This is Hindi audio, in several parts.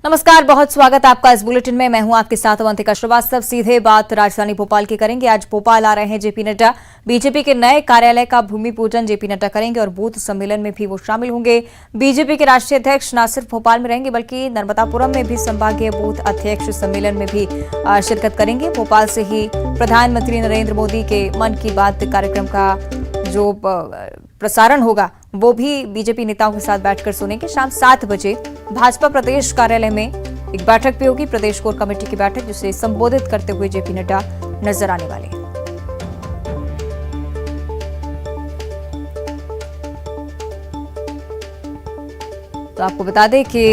नमस्कार, बहुत स्वागत आपका इस बुलेटिन में। मैं हूं आपके साथ अवंतिका श्रीवास्तव। सीधे बात राजधानी भोपाल की करेंगे। आज भोपाल आ रहे हैं जेपी नड्डा। बीजेपी के नए कार्यालय का भूमि पूजन जेपी नड्डा करेंगे और बूथ सम्मेलन में भी वो शामिल होंगे। बीजेपी के राष्ट्रीय अध्यक्ष न सिर्फ भोपाल में रहेंगे बल्कि नर्मदापुरम में भी संभागीय बूथ अध्यक्ष सम्मेलन में भी शिरकत करेंगे। भोपाल से ही प्रधानमंत्री नरेंद्र मोदी के मन की बात कार्यक्रम का जो प्रसारण होगा वो भी बीजेपी नेताओं के साथ बैठकर सुनेंगे। शाम 7 बजे भाजपा प्रदेश कार्यालय में एक बैठक भी होगी, प्रदेश कोर कमेटी की बैठक, जिसे संबोधित करते हुए जेपी नड्डा नजर आने वाले हैं। तो आपको बता दें कि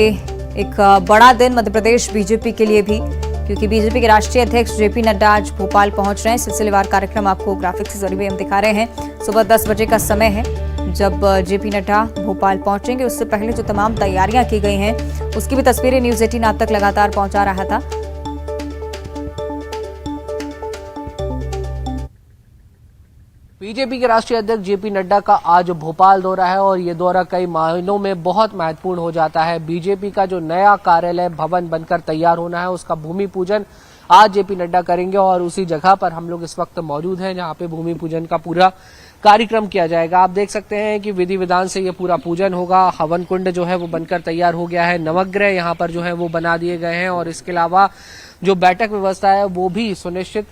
एक बड़ा दिन मध्य प्रदेश बीजेपी के लिए भी, क्योंकि बीजेपी के राष्ट्रीय अध्यक्ष जेपी नड्डा आज भोपाल पहुंच रहे हैं। सिलसिलेवार कार्यक्रम आपको ग्राफिक्स के जरिए हम दिखा रहे हैं। सुबह 10 बजे का समय है जब जेपी नड्डा भोपाल पहुंचेंगे। उससे पहले जो तमाम तैयारियां की गई हैं उसकी भी तस्वीरें न्यूज 18 आप तक लगातार पहुंचा रहा था। बीजेपी के राष्ट्रीय अध्यक्ष जेपी नड्डा का आज भोपाल दौरा है और ये दौरा कई मायनों में बहुत महत्वपूर्ण हो जाता है। बीजेपी का जो नया कार्यालय भवन बनकर तैयार होना है उसका भूमि पूजन आज जेपी नड्डा करेंगे और उसी जगह पर हम लोग इस वक्त मौजूद हैं जहां पे भूमि पूजन का पूरा कार्यक्रम किया जाएगा। आप देख सकते हैं कि विधि विधान से ये पूरा पूजन होगा। हवन कुंड जो है वो बनकर तैयार हो गया है, नवग्रह यहाँ पर जो है वो बना दिए गए हैं और इसके अलावा जो बैठक व्यवस्था है वो भी सुनिश्चित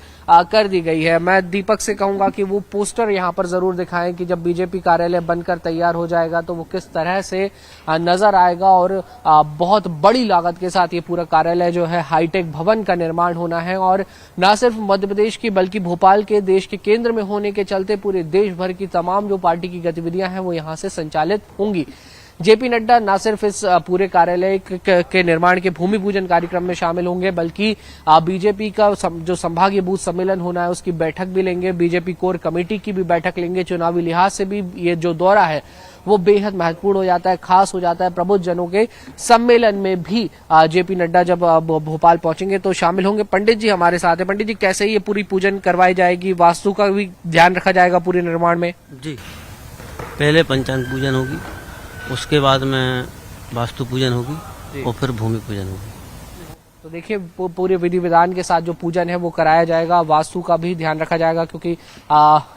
कर दी गई है। मैं दीपक से कहूंगा कि वो पोस्टर यहाँ पर जरूर दिखाएं कि जब बीजेपी कार्यालय बनकर तैयार हो जाएगा तो वो किस तरह से नजर आएगा और बहुत बड़ी लागत के साथ ये पूरा कार्यालय जो है हाईटेक भवन का निर्माण होना है और न सिर्फ मध्य प्रदेश की बल्कि भोपाल के देश के केंद्र में होने के चलते पूरे देश भर की तमाम जो पार्टी की गतिविधियां हैं वो यहाँ से संचालित होंगी। जेपी नड्डा न सिर्फ इस पूरे कार्यालय के निर्माण के भूमि पूजन कार्यक्रम में शामिल होंगे बल्कि बीजेपी का जो संभागीय बूथ सम्मेलन होना है उसकी बैठक भी लेंगे। बीजेपी कोर कमेटी की भी बैठक लेंगे। चुनावी लिहाज से भी ये जो दौरा है वो बेहद महत्वपूर्ण हो जाता है, खास हो जाता है। प्रबुद्ध जनों के सम्मेलन में भी जेपी नड्डा जब भोपाल पहुंचेंगे तो शामिल होंगे। पंडित जी हमारे साथ हैं। पंडित जी, कैसे ये पूरी पूजन करवाई जाएगी? वास्तु का भी ध्यान रखा जाएगा पूरे निर्माण में? जी, पहले पंचांग पूजन होगी, उसके बाद में वास्तु पूजन होगी और फिर भूमि पूजन होगी। तो देखिए पूरे विधि विधान के साथ जो पूजन है वो कराया जाएगा। वास्तु का भी ध्यान रखा जाएगा क्योंकि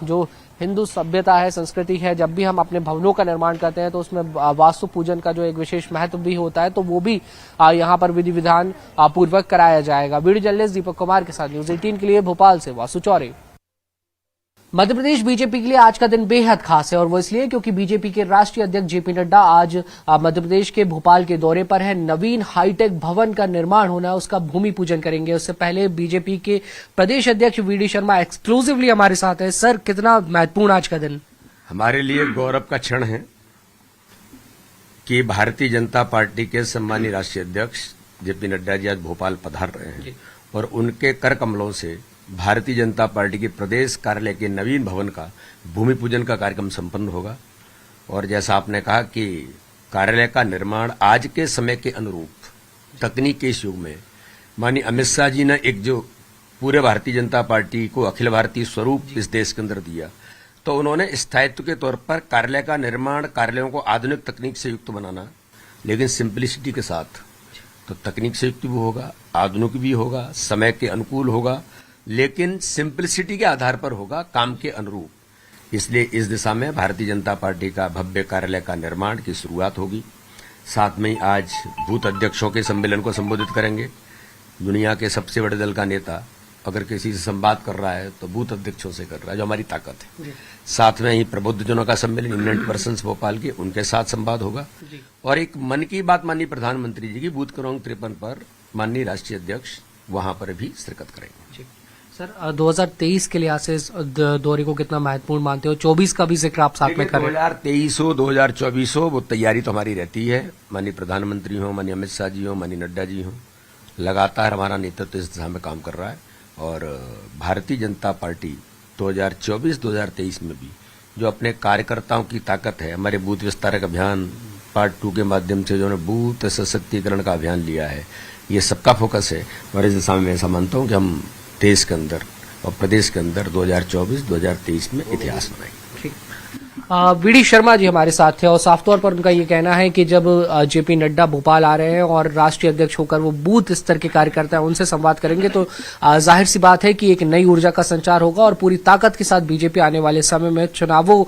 जो हिंदू सभ्यता है, संस्कृति है, जब भी हम अपने भवनों का निर्माण करते हैं तो उसमें वास्तु पूजन का जो एक विशेष महत्व भी होता है तो वो भी यहाँ पर विधि विधान पूर्वक कराया जाएगा। वीडियो जर्नलिस्ट दीपक कुमार के साथ न्यूज 18 के लिए भोपाल से वासु चौरे। मध्य प्रदेश बीजेपी के लिए आज का दिन बेहद खास है और वो इसलिए क्योंकि बीजेपी के राष्ट्रीय अध्यक्ष जेपी नड्डा आज मध्य प्रदेश के भोपाल के दौरे पर है। नवीन हाईटेक भवन का निर्माण होना है, उसका भूमि पूजन करेंगे। उससे पहले बीजेपी के प्रदेश अध्यक्ष वी डी शर्मा एक्सक्लूसिवली हमारे साथ है। सर, कितना महत्वपूर्ण आज का दिन? हमारे लिए गौरव का क्षण है कि भारतीय जनता पार्टी के सम्मानीय राष्ट्रीय अध्यक्ष जेपी नड्डा जी आज भोपाल पधार रहे हैं और उनके कर कमलों से भारतीय जनता पार्टी के प्रदेश कार्यालय के नवीन भवन का भूमि पूजन का कार्यक्रम संपन्न होगा। और जैसा आपने कहा कि कार्यालय का निर्माण आज के समय के अनुरूप तकनीक के इस युग में माननीय अमित शाह जी ने एक जो पूरे भारतीय जनता पार्टी को अखिल भारतीय स्वरूप इस देश के अंदर दिया, तो उन्होंने स्थायित्व के तौर पर कार्यालय का निर्माण, कार्यालयों को आधुनिक तकनीक से युक्त बनाना, लेकिन सिंप्लिसिटी के साथ। तो तकनीक से युक्त भी होगा, आधुनिक भी होगा, समय के अनुकूल होगा, लेकिन सिंप्लिसिटी के आधार पर होगा, काम के अनुरूप। इसलिए इस दिशा में भारतीय जनता पार्टी का भव्य कार्यालय का निर्माण की शुरुआत होगी। साथ में ही आज बूथ अध्यक्षों के सम्मेलन को संबोधित करेंगे। दुनिया के सबसे बड़े दल का नेता अगर किसी से संवाद कर रहा है तो बूथ अध्यक्षों से कर रहा है, जो हमारी ताकत है। साथ में ही प्रबुद्धजनों का सम्मेलन, इमिनेंट पर्सन्स भोपाल के, उनके साथ संवाद होगा। और एक मन की बात माननीय प्रधानमंत्री जी की बूथ क्रमांक 53 पर माननीय राष्ट्रीय अध्यक्ष वहां पर भी शिरकत करेंगे। सर, 2023 के लिहाज से इस दौरे को कितना महत्वपूर्ण मानते हो? 24 का भी जिक्र आप साथ में करें। 2023 हो, 2024 हो, वो तैयारी तो हमारी रहती है। माननीय प्रधानमंत्री हो, माननीय अमित शाह जी हो, माननीय नड्डा जी हो, लगातार हमारा नेतृत्व इस दिशा में काम कर रहा है। और भारतीय जनता पार्टी 2024-2023 में भी जो अपने कार्यकर्ताओं की ताकत है, हमारे बूथ विस्तारक अभियान पार्ट 2 के माध्यम से जो बूथ सशक्तिकरण का अभियान लिया है, ये सबका फोकस है। और इस दिशा में मैं ऐसा मानता हूँ कि हम देश के अंदर और प्रदेश के अंदर 2024-2023 में इतिहास बनाएंगे। ठीक। वीडी शर्मा जी हमारे साथ थे और साफ तौर पर उनका ये कहना है कि जब जेपी नड्डा भोपाल आ रहे हैं और राष्ट्रीय अध्यक्ष होकर वो बूथ स्तर के कार्यकर्ता हैं उनसे संवाद करेंगे तो जाहिर सी बात है कि एक नई ऊर्जा का संचार होगा और पूरी ताकत के साथ बीजेपी आने वाले समय में चुनावों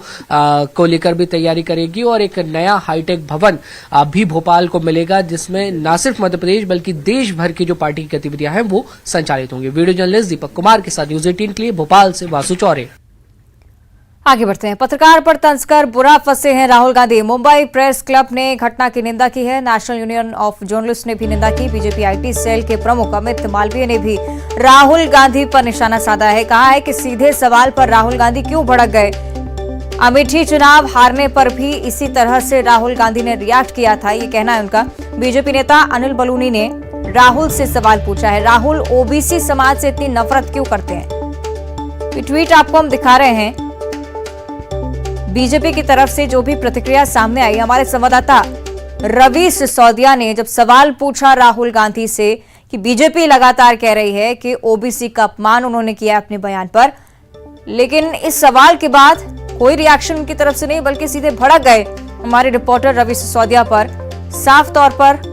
को लेकर भी तैयारी करेगी और एक नया हाईटेक भवन भी भोपाल को मिलेगा जिसमें न सिर्फ मध्य प्रदेश बल्कि देश भर की जो पार्टी की गतिविधियां हैं वो संचालित होंगी। वीडियो जर्नलिस्ट दीपक कुमार के साथ न्यूज 18 के लिए भोपाल से वासु चौरे। आगे बढ़ते हैं। पत्रकार पर तंज कर बुरा फंसे हैं राहुल गांधी। मुंबई प्रेस क्लब ने घटना की निंदा की है। नेशनल यूनियन ऑफ जर्नलिस्ट ने भी निंदा की। बीजेपी आईटी सेल के प्रमुख अमित मालवीय ने भी राहुल गांधी पर निशाना साधा है। कहा है कि सीधे सवाल पर राहुल गांधी क्यों भड़क गए। अमेठी चुनाव हारने पर भी इसी तरह से राहुल गांधी ने रिएक्ट किया था, ये कहना है उनका। बीजेपी नेता अनिल बलूनी ने राहुल से सवाल पूछा है, राहुल ओबीसी समाज से इतनी नफरत क्यों करते हैं। ये ट्वीट आपको हम दिखा रहे हैं। बीजेपी की तरफ से जो भी प्रतिक्रिया सामने आई, हमारे संवाददाता रवि सिसोदिया ने जब सवाल पूछा राहुल गांधी से कि बीजेपी लगातार कह रही है कि ओबीसी का अपमान उन्होंने किया अपने बयान पर, लेकिन इस सवाल के बाद कोई रिएक्शन उनकी तरफ से नहीं बल्कि सीधे भड़क गए हमारे रिपोर्टर रवि सिसोदिया पर। साफ तौर पर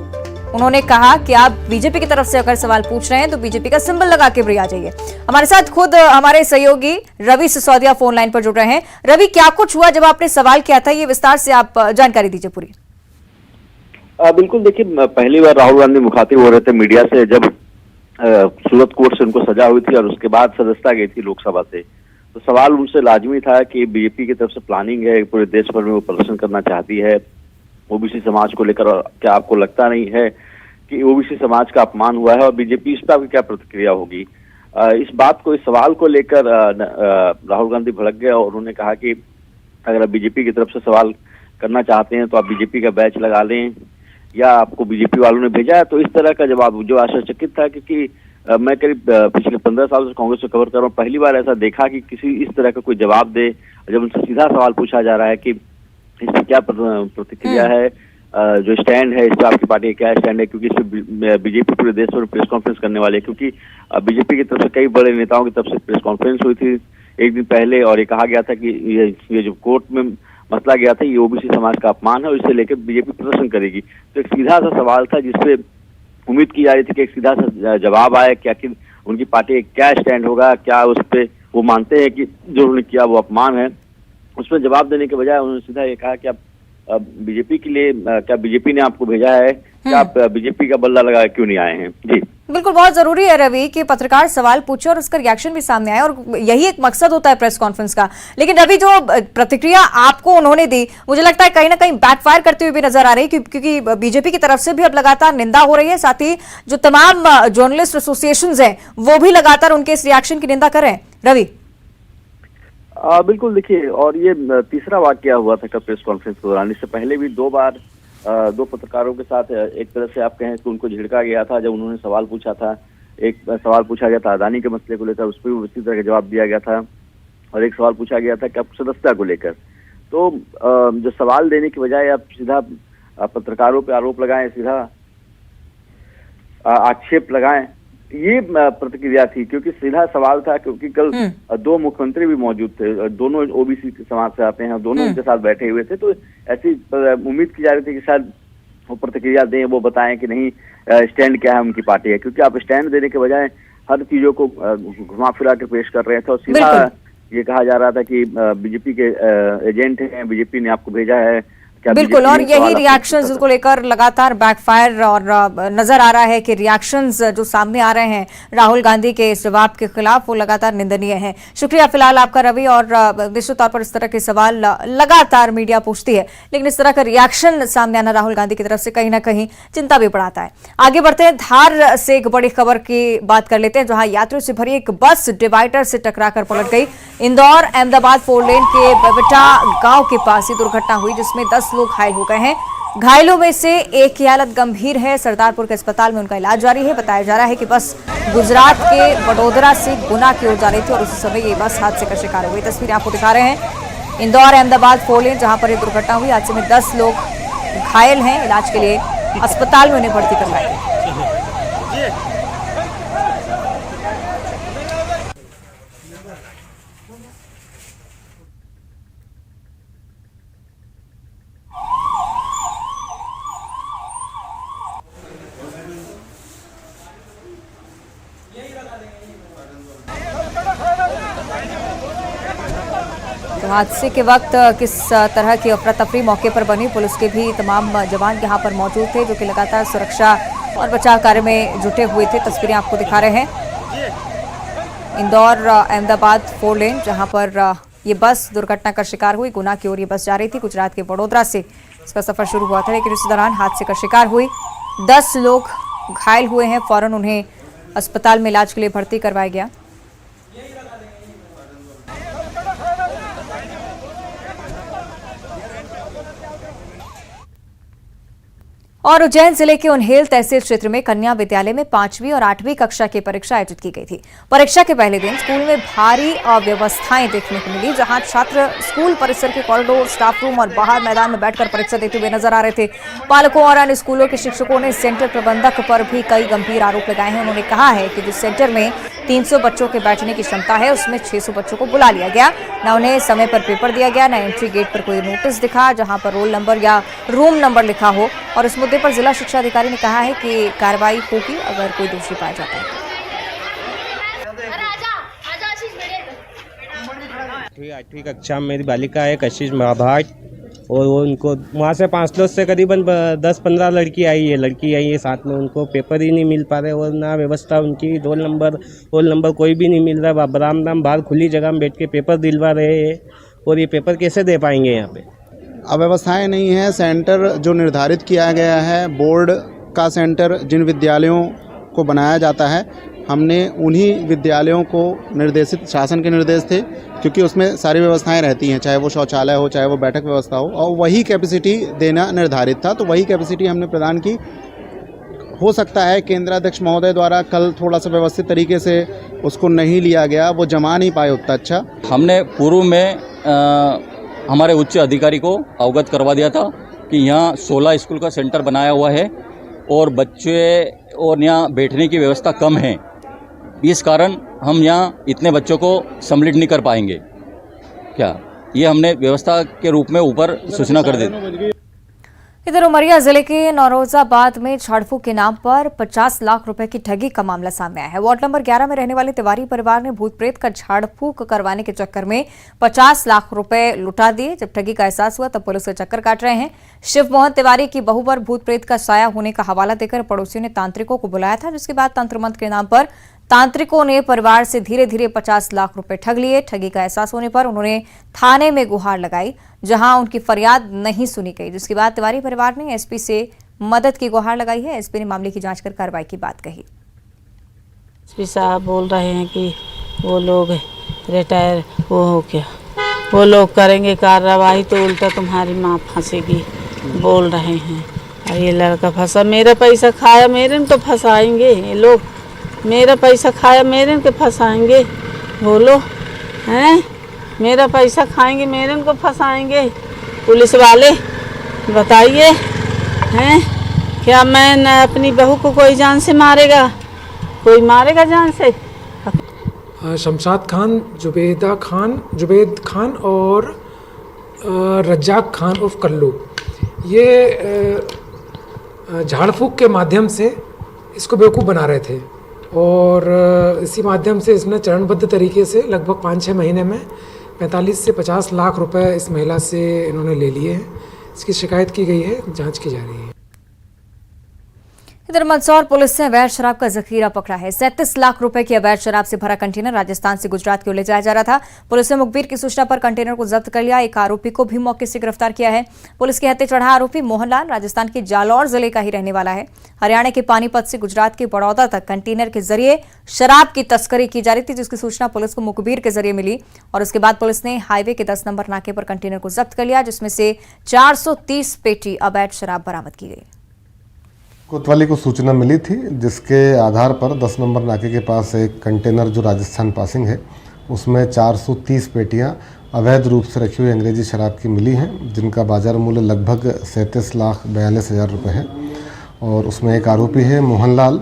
उन्होंने कहा कि आप बीजेपी की तरफ से अगर सवाल पूछ रहे हैं तो बीजेपी का सिंबल लगा के भी आ जाइए। हमारे साथ खुद हमारे सहयोगी रवि सिसोदिया फोन लाइन पर जुड़ रहे हैं। रवि, क्या कुछ हुआ जब आपने सवाल किया था, ये विस्तार से आप जानकारी दीजिए पूरी। बिल्कुल, देखिए पहली बार राहुल गांधी मुखातिब हो रहे थे मीडिया से जब सूरत कोर्ट से उनको सजा हुई थी और उसके बाद सदस्यता गई थी लोकसभा से। तो सवाल उनसे लाजमी था कि बीजेपी की तरफ से प्लानिंग है, पूरे देश भर में वो प्रदर्शन करना चाहती है ओबीसी समाज को लेकर, क्या आपको लगता नहीं है कि ओबीसी समाज का अपमान हुआ है और बीजेपी इस पर आपकी क्या प्रतिक्रिया होगी। इस बात को, इस सवाल को लेकर राहुल गांधी भड़क गए और उन्होंने कहा कि अगर आप बीजेपी की तरफ से सवाल करना चाहते हैं तो आप बीजेपी का बैच लगा लें या आपको बीजेपी वालों ने भेजा है। तो इस तरह का जवाब जो आश्चर्यचकित था, क्योंकि मैं करीब पिछले 15 साल से कांग्रेस को कवर कर रहा हूँ, पहली बार ऐसा देखा कि किसी इस तरह का कोई जवाब दे। जब उनसे सीधा सवाल पूछा जा रहा है कि इस पर क्या प्रतिक्रिया है, जो स्टैंड है इस पर आपकी पार्टी का क्या स्टैंड है, क्योंकि इस पर बीजेपी पूरे देश में प्रेस कॉन्फ्रेंस करने वाले, क्योंकि बीजेपी की तरफ से कई बड़े नेताओं की तरफ से प्रेस कॉन्फ्रेंस हुई थी एक दिन पहले और ये कहा गया था कि ये जो कोर्ट में मसला गया था ये ओबीसी समाज का अपमान है और इसे लेकर बीजेपी प्रदर्शन करेगी। तो एक सीधा सा सवाल था जिसपे उम्मीद की जा रही थी कि एक सीधा सा जवाब आए कि आखिर उनकी पार्टी का क्या स्टैंड होगा, क्या उस पर वो मानते हैं कि जो उन्होंने किया वो अपमान है। उसमें जवाब देने के बजाय उन्होंने सीधा ये कहा कि आप बीजेपी के लिए, क्या बीजेपी ने आपको भेजा है, क्या आप बीजेपी का बल्ला लगा क्यों नहीं आए हैं। जी बिल्कुल, बहुत जरूरी है रवि कि पत्रकार सवाल पूछे और उसका रिएक्शन भी सामने आए और यही एक मकसद होता है प्रेस कॉन्फ्रेंस का। लेकिन रवि, जो प्रतिक्रिया आपको उन्होंने दी मुझे लगता है कहीं ना कहीं बैकफायर करते हुए भी नजर आ रही है, क्योंकि बीजेपी की तरफ से भी अब लगातार निंदा हो रही है, साथ ही जो तमाम जर्नलिस्ट एसोसिएशन हैं वो भी लगातार उनके इस रिएक्शन की निंदा कर रहे हैं। रवि, बिल्कुल, देखिए, और ये तीसरा वाकया हुआ था कल प्रेस कॉन्फ्रेंस के दौरान। इससे पहले भी दो बार दो पत्रकारों के साथ एक तरह से आप कहें कि उनको झिड़का गया था जब उन्होंने सवाल पूछा था। एक सवाल पूछा गया था अदानी के मसले को लेकर, उस पर भी उसी तरह का जवाब दिया गया था और एक सवाल पूछा गया था कि आप सदस्यता को लेकर। तो जो सवाल देने की बजाय आप सीधा पत्रकारों पे आरोप लगाएं, सीधा आक्षेप लगाएं, ये प्रतिक्रिया थी। क्योंकि सीधा सवाल था, क्योंकि कल दो मुख्यमंत्री भी मौजूद थे, दोनों ओबीसी समाज से आते हैं, दोनों उनके साथ बैठे हुए थे। तो ऐसी उम्मीद की जा रही थी कि शायद वो प्रतिक्रिया दें, वो बताएं कि नहीं स्टैंड क्या है उनकी पार्टी है। क्योंकि आप स्टैंड देने के बजाय हर चीजों को घुमा फिरा के पेश कर रहे थे और सीधा ये कहा जा रहा था कि बीजेपी के एजेंट हैं, बीजेपी ने आपको भेजा है। बिल्कुल, और यही रिएक्शंस को लेकर लगातार बैकफायर और नजर आ रहा है कि रिएक्शंस जो सामने आ रहे हैं राहुल गांधी के इस जवाब के खिलाफ वो लगातार निंदनीय हैं। शुक्रिया फिलहाल आपका रवि। और निश्चित तौर पर इस तरह के सवाल लगातार मीडिया पूछती है, लेकिन इस तरह का रिएक्शन सामने आना राहुल गांधी की तरफ से कहीं ना कहीं चिंता भी बढ़ाता है। आगे बढ़ते हैं, धार से एक बड़ी खबर की बात कर लेते हैं, जहां यात्रियों से भरी एक बस डिवाइडर से टकराकर पलट गई। इंदौर अहमदाबाद 4 लेन के बेवटा गांव के पास ये दुर्घटना हुई, जिसमें 10 लोग घायल हो गए हैं। घायलों में से एक की हालत गंभीर है, सरदारपुर के अस्पताल में उनका इलाज जारी है। बताया जा रहा है कि बस गुजरात के वडोदरा से गुना की ओर जा रही थी और उसी समय ये बस हादसे का शिकार हो गई। तस्वीरें आपको दिखा रहे हैं इंदौर अहमदाबाद 4 लेन, जहां पर ये दुर्घटना हुई। हादसे में 10 लोग घायल हैं, इलाज के लिए अस्पताल में उन्हें भर्ती करवाया गया। तो हादसे के वक्त किस तरह की अफरा तफरी मौके पर बनी, पुलिस के भी तमाम जवान यहाँ पर मौजूद थे जो कि लगातार सुरक्षा और बचाव कार्य में जुटे हुए थे। तस्वीरें आपको दिखा रहे हैं इंदौर अहमदाबाद 4 लेन, जहां पर ये बस दुर्घटना का शिकार हुई। गुना की ओर ये बस जा रही थी, गुजरात के वडोदरा से इसका सफर शुरू हुआ था, लेकिन इस दौरान हादसे का शिकार हुई। 10 लोग घायल हुए हैं, फौरन उन्हें अस्पताल में इलाज के लिए भर्ती करवाया गया। और उज्जैन जिले के उन्हेल तहसील क्षेत्र में कन्या विद्यालय में 5वीं और 8वीं कक्षा की परीक्षा आयोजित की गई थी। परीक्षा के पहले दिन स्कूल में भारी अव्यवस्थाएं देखने को मिली, जहां छात्र स्कूल परिसर के कॉरिडोर, स्टाफ रूम और बाहर मैदान में बैठकर परीक्षा देते हुए नजर आ रहे थे। पालकों और अन्य स्कूलों के शिक्षकों ने सेंटर प्रबंधक पर भी कई गंभीर आरोप लगाए हैं। उन्होंने कहा है कि जिस सेंटर में 300 बच्चों के बैठने की क्षमता है, उसमें 600 बच्चों को बुला लिया गया, न उन्हें समय पर पेपर दिया गया, न एंट्री गेट पर कोई नोटिस दिखा जहां पर रोल नंबर या रूम नंबर लिखा हो। और इस मुद्दे पर जिला शिक्षा अधिकारी ने कहा है कि कार्रवाई होगी अगर कोई दोषी पाया जाता है। 8वीं कक्षा में मेरी बालिका है कशिश महाभाट, और वो उनको वहाँ से 5 लोग से करीबन 10-15 लड़की आई है साथ में, उनको पेपर ही नहीं मिल पा रहे और ना व्यवस्था उनकी रोल नंबर कोई भी नहीं मिल रहा। बरामदा बाहर खुली जगह में बैठ के पेपर दिलवा रहे हैं, और ये पेपर कैसे दे पाएंगे यहाँ पे? अव्यवस्थाएं नहीं है। सेंटर जो निर्धारित किया गया है, बोर्ड का सेंटर जिन विद्यालयों को बनाया जाता है, हमने उन्हीं विद्यालयों को निर्देशित, शासन के निर्देश थे, क्योंकि उसमें सारी व्यवस्थाएं रहती हैं, चाहे वो शौचालय हो, चाहे वो बैठक व्यवस्था हो, और वही कैपेसिटी देना निर्धारित था, तो वही कैपेसिटी हमने प्रदान की। हो सकता है केंद्राध्यक्ष महोदय द्वारा कल थोड़ा सा व्यवस्थित तरीके से उसको नहीं लिया गया, वो जमा नहीं पाए उतना अच्छा। हमने पूर्व में हमारे उच्च अधिकारी को अवगत करवा दिया था कि यहाँ 16 स्कूल का सेंटर बनाया हुआ है और बच्चे और यहाँ बैठने की व्यवस्था कम है, इस कारण हम यहाँ इतने बच्चों को सम्मिलित नहीं कर पाएंगे। क्या ये हमने व्यवस्था के रूप में ऊपर सूचना कर दी। इधर उमरिया जिले के नौरोजाबाद में झाड़ फूक के नाम पर 50 लाख रुपए की ठगी का मामला सामने आया है। वार्ड नंबर 11 में रहने वाले तिवारी परिवार ने भूत प्रेत का झाड़ फूक करवाने के चक्कर में 50 लाख रुपए लुटा दिए। जब ठगी का एहसास हुआ तब पुलिस के चक्कर काट रहे हैं। शिव मोहन तिवारी की बहू पर भूत प्रेत का साया होने का हवाला देकर पड़ोसियों ने तांत्रिकों को बुलाया था, जिसके बाद तंत्र मंत्र के नाम पर तांत्रिकों ने परिवार से धीरे धीरे 50 लाख रुपए ठग लिए। ठगी का एहसास होने पर उन्होंने थाने में गुहार लगाई, जहां उनकी फरियाद नहीं सुनी गई, जिसके बाद तिवारी परिवार ने एसपी से मदद की गुहार लगाई है। एसपी ने मामले की जांच कर कार्रवाई की बात कही। एसपी साहब बोल रहे हैं कि वो लोग रिटायर हो क्या, वो लोग करेंगे कार्रवाई, तो उल्टा तुम्हारी माँ फंसेगी बोल रहे हैं। और ये लड़का फंसा, मेरा पैसा खाया, मेरे को फंसाएंगे ये लोग, मेरा पैसा खाया, मेरे को फंसाएंगे। बोलो हैं, मेरा पैसा खाएंगे, मेरे को फंसाएंगे पुलिस वाले, बताइए हैं? क्या मैं न अपनी बहू को कोई जान से मारेगा, कोई मारेगा जान से? शमशाद खान, जुबेद खान और रज्जाक खान उर्फ कल्लू, ये झाड़ फूक के माध्यम से इसको बेवकूफ़ बना रहे थे, और इसी माध्यम से इसने चरणबद्ध तरीके से लगभग 5-6 महीने में 45 से 50 लाख रुपए इस महिला से इन्होंने ले लिए हैं। इसकी शिकायत की गई है, जांच की जा रही है। इधर मंदसौर पुलिस ने अवैध शराब का जखीरा पकड़ा है। 37 लाख रुपए की अवैध शराब से भरा कंटेनर राजस्थान से गुजरात की ओर ले जाया जा रहा था। पुलिस ने मुखबिर की सूचना पर कंटेनर को जब्त कर लिया। एक आरोपी को भी मौके से गिरफ्तार किया है। पुलिस के हत्थे चढ़ा आरोपी मोहनलाल राजस्थान के जालौर जिले का ही रहने वाला है। हरियाणा के पानीपत से गुजरात के बड़ौदा तक कंटेनर के जरिए शराब की तस्करी की जा रही थी, जिसकी सूचना पुलिस को मुखबिर के जरिए मिली, और उसके बाद पुलिस ने हाईवे के 10 नंबर नाके पर कंटेनर को जब्त कर लिया, जिसमें से 430 पेटी अवैध शराब बरामद की गई। कोतवाली को सूचना मिली थी, जिसके आधार पर 10 नंबर नाके के पास एक कंटेनर जो राजस्थान पासिंग है, उसमें 430 पेटियां अवैध रूप से रखी हुई अंग्रेजी शराब की मिली हैं, जिनका बाजार मूल्य लगभग 37,42,000 रुपये है। और उसमें एक आरोपी है मोहनलाल,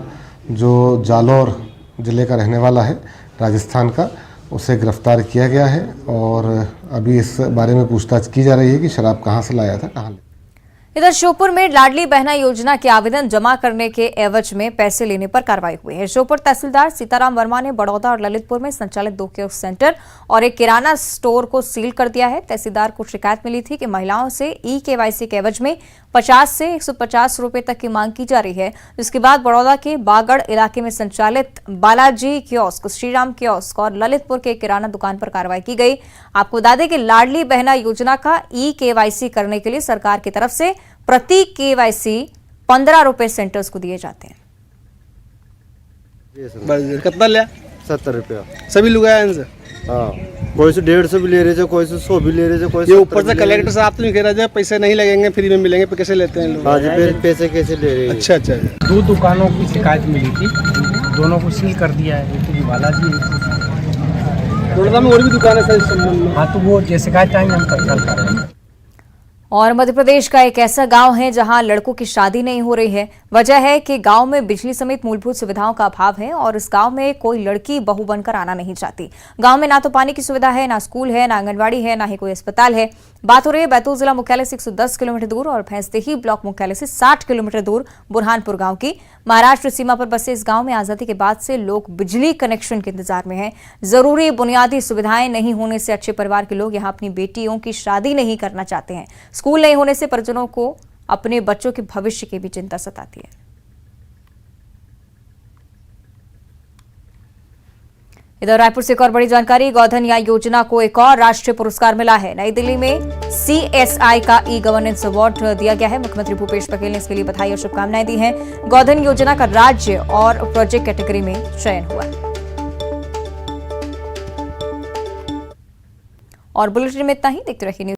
जो जालौर ज़िले का रहने वाला है, राजस्थान का, उसे गिरफ्तार किया गया है। और अभी इस बारे में पूछताछ की जा रही है कि शराब कहाँ से लाया था, कहाँ। इधर श्योपुर में लाडली बहना योजना के आवेदन जमा करने के एवज में पैसे लेने पर कार्रवाई हुई है। श्योपुर तहसीलदार सीताराम वर्मा ने बड़ौदा और ललितपुर में संचालित 2 कियोस्क सेंटर और एक किराना स्टोर को सील कर दिया है। तहसीलदार को शिकायत मिली थी कि महिलाओं से ई-केवाईसी के एवज में 50 से 150 रुपए तक की मांग की जा रही है। जिसके बाद बड़ौदा के बागड़ इलाके में संचालित बालाजी कियोस्क, श्रीराम कियोस्क और ललितपुर के किराना दुकान पर कार्रवाई की गई। आपको बता दें कि लाडली बहना योजना का ई-केवाईसी करने के लिए सरकार की तरफ से प्रति केवाईसी 15 रुपए सेंटर्स को दिए जाते हैं। कितना लिया? 70 रुपया सभी लोग आए इनसे। हाँ, कोई से 150 भी ले रहे थे, कोई से 100 भी ले रहे थे, कोई ये ऊपर से कलेक्टर साहब तो नहीं कह रहे थे पैसे नहीं लगेंगे, फ्री में मिलेंगे, कैसे लेते हैं लोग? हाँ जी, फिर पैसे कैसे ले रहे हैं? अच्छा। 2 दुकानों की शिकायत मिली थी, दोनों को सील कर दिया है। एक बालाजी, बड़ौदा में और भी दुकान है सर इस संबंध में। हाँ, तो वो जैसे शिकायत आएंगे हम तत्काल करेंगे। और मध्य प्रदेश का एक ऐसा गांव है जहां लड़कों की शादी नहीं हो रही है। वजह है कि गांव में बिजली समेत मूलभूत सुविधाओं का अभाव है और इस गांव में कोई लड़की बहू बनकर आना नहीं चाहती। गांव में ना तो पानी की सुविधा है, ना स्कूल है, ना आंगनबाड़ी है, ना ही कोई अस्पताल है। बात हो रही है बैतूल जिला मुख्यालय से 110 किलोमीटर दूर और भैंसदेही ब्लॉक मुख्यालय से 60 किलोमीटर दूर बुरहानपुर गांव की। महाराष्ट्र सीमा पर बसे इस गांव में आजादी के बाद से लोग बिजली कनेक्शन के इंतजार में हैं। जरूरी बुनियादी सुविधाएं नहीं होने से अच्छे परिवार के लोग यहां अपनी बेटियों की शादी नहीं करना चाहते हैं। स्कूल नहीं होने से परिजनों को अपने बच्चों के भविष्य की भी चिंता सताती है। इधर रायपुर से एक और बड़ी जानकारी, गोधन न्याय योजना को एक और राष्ट्रीय पुरस्कार मिला है। नई दिल्ली में CSI का ई-गवर्नेंस अवार्ड दिया गया है। मुख्यमंत्री भूपेश बघेल ने इसके लिए बधाई और शुभकामनाएं दी हैं। गोधन योजना का राज्य और प्रोजेक्ट कैटेगरी में चयन हुआ है। और बुलेटिन में इतना ही। देखते रहिए।